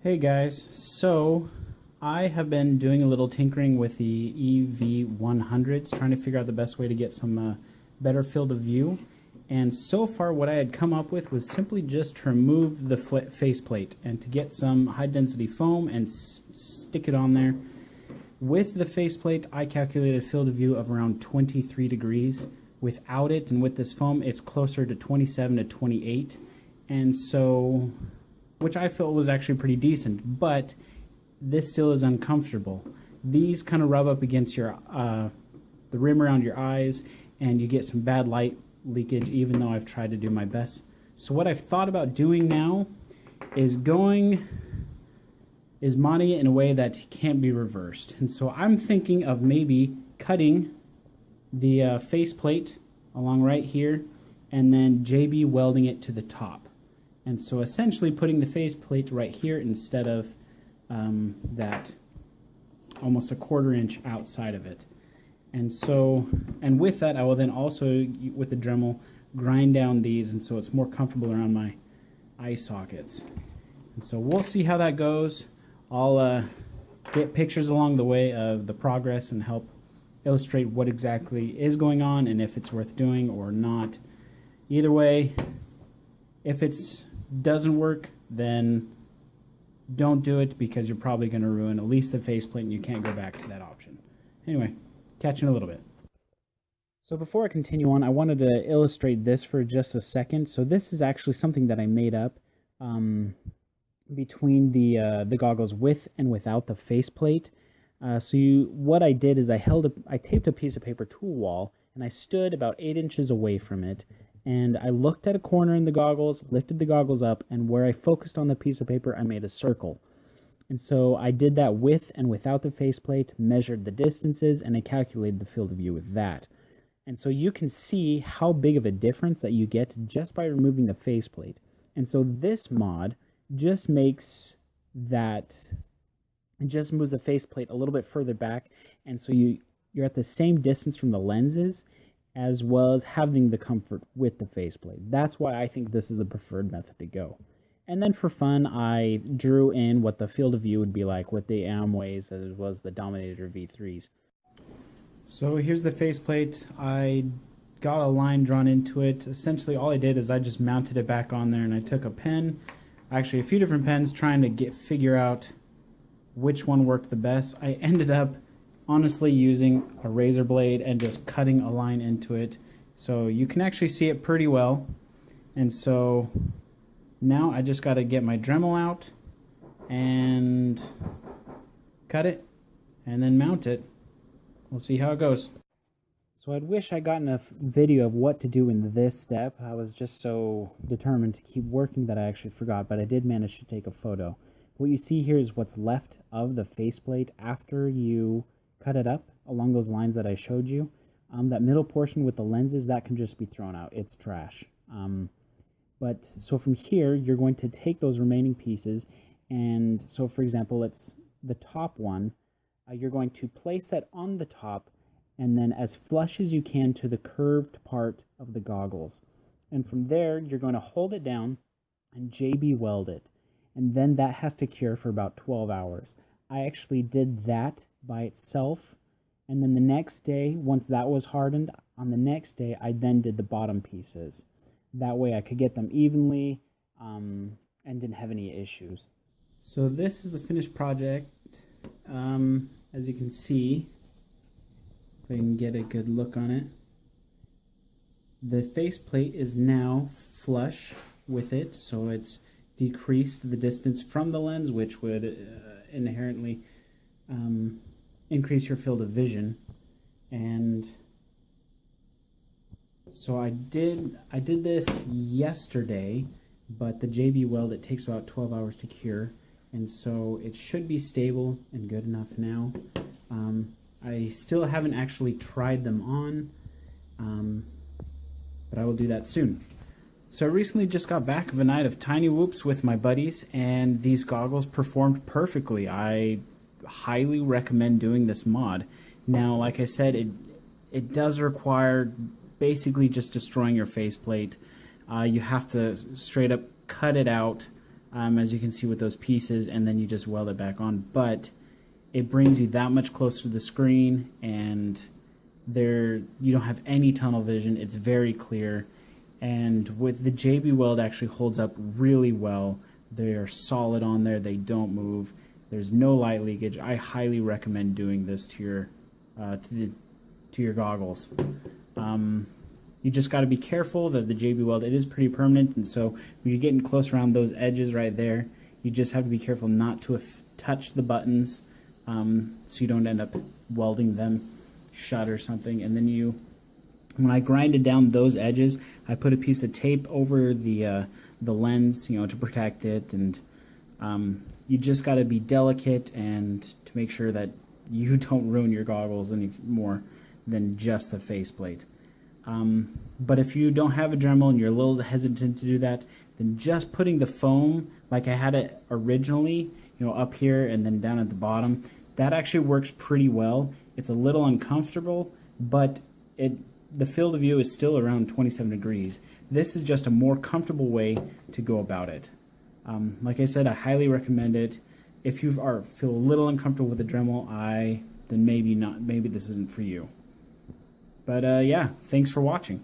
Hey guys, so I have been doing a little tinkering with the EV100s, trying to figure out the best way to get some better field of view. And so far what I had come up with was simply just to remove the faceplate and to get some high density foam and stick it on there. With the faceplate, I calculated a field of view of around 23 degrees. Without it and with this foam, it's closer to 27 to 28. And so, which I felt was actually pretty decent, but this still is uncomfortable. These kind of rub up against your the rim around your eyes, and you get some bad light leakage, even though I've tried to do my best. So what I've thought about doing now is modding it in a way that can't be reversed. And so I'm thinking of maybe cutting the faceplate along right here, and then JB welding it to the top. And so essentially putting the faceplate right here instead of that almost a 1/4 inch outside of it. And so, and with that, I will then also, with the Dremel, grind down these, and so it's more comfortable around my eye sockets. And so we'll see how that goes. I'll get pictures along the way of the progress and help illustrate what exactly is going on and if it's worth doing or not. Either way, if it doesn't work, then don't do it, because you're probably going to ruin at least the faceplate and you can't go back to that option. Anyway, catch you in a little bit. So before I continue on, I wanted to illustrate this for just a second. So this is actually something that I made up between the goggles with and without the faceplate. What I did is I taped a piece of paper to a wall, and I stood about 8 inches away from it, and I looked at a corner in the goggles, lifted the goggles up, and where I focused on the piece of paper, I made a circle. And so I did that with and without the faceplate, measured the distances, and I calculated the field of view with that. And so you can see how big of a difference that you get just by removing the faceplate. And so this mod just makes that, it just moves the faceplate a little bit further back, and so you're at the same distance from the lenses, as well as having the comfort with the faceplate. That's why I think this is a preferred method to go. And then for fun, I drew in what the field of view would be like with the Amways as well as the Dominator V3s. So here's the faceplate. I got a line drawn into it. Essentially all I did is I just mounted it back on there, and I took a pen, actually a few different pens, trying to figure out which one worked the best. I ended up honestly using a razor blade and just cutting a line into it, so you can actually see it pretty well. And so now I just got to get my Dremel out and cut it and then mount it. We'll see how it goes. So I'd wish I'd gotten a video of what to do in this step. I was just so determined to keep working that I actually forgot, but I did manage to take a photo. What you see here is what's left of the faceplate after you cut it up along those lines that I showed you. That middle portion with the lenses, that can just be thrown out. It's trash. So from here, you're going to take those remaining pieces, and so for example, it's the top one. You're going to place that on the top, and then as flush as you can to the curved part of the goggles. And from there, you're going to hold it down and JB weld it. And then that has to cure for about 12 hours. I actually did that by itself, and then the next day, once that was hardened, on the next day I then did the bottom pieces. That way I could get them evenly and didn't have any issues. So this is the finished project. As you can see, if I can get a good look on it, the faceplate is now flush with it, so it's decreased the distance from the lens, which would inherently increase your field of vision. And so I did this yesterday, but the JB-weld, it takes about 12 hours to cure, and so it should be stable and good enough now. I still haven't actually tried them on, but I will do that soon. So I recently just got back of a night of tiny whoops with my buddies, and these goggles performed perfectly. I highly recommend doing this mod. Now, like I said, it does require basically just destroying your faceplate. You have to straight up cut it out as you can see with those pieces, and then you just weld it back on. But it brings you that much closer to the screen, and you don't have any tunnel vision. It's very clear, and with the JB-weld actually holds up really well. They are solid on there. They don't move. There's no light leakage. I highly recommend doing this to your goggles. You just got to be careful that the JB-weld, it is pretty permanent, and so when you're getting close around those edges right there, you just have to be careful not to touch the buttons, so you don't end up welding them shut or something. And then when I grinded down those edges, I put a piece of tape over the lens, to protect it, and you just got to be delicate and to make sure that you don't ruin your goggles any more than just the faceplate. But if you don't have a Dremel and you're a little hesitant to do that, then just putting the foam like I had it originally, up here and then down at the bottom, that actually works pretty well. It's a little uncomfortable, but the field of view is still around 27 degrees. This is just a more comfortable way to go about it. Like I said, I highly recommend it. If you feel a little uncomfortable with the Dremel, then maybe not. Maybe this isn't for you. But yeah, thanks for watching.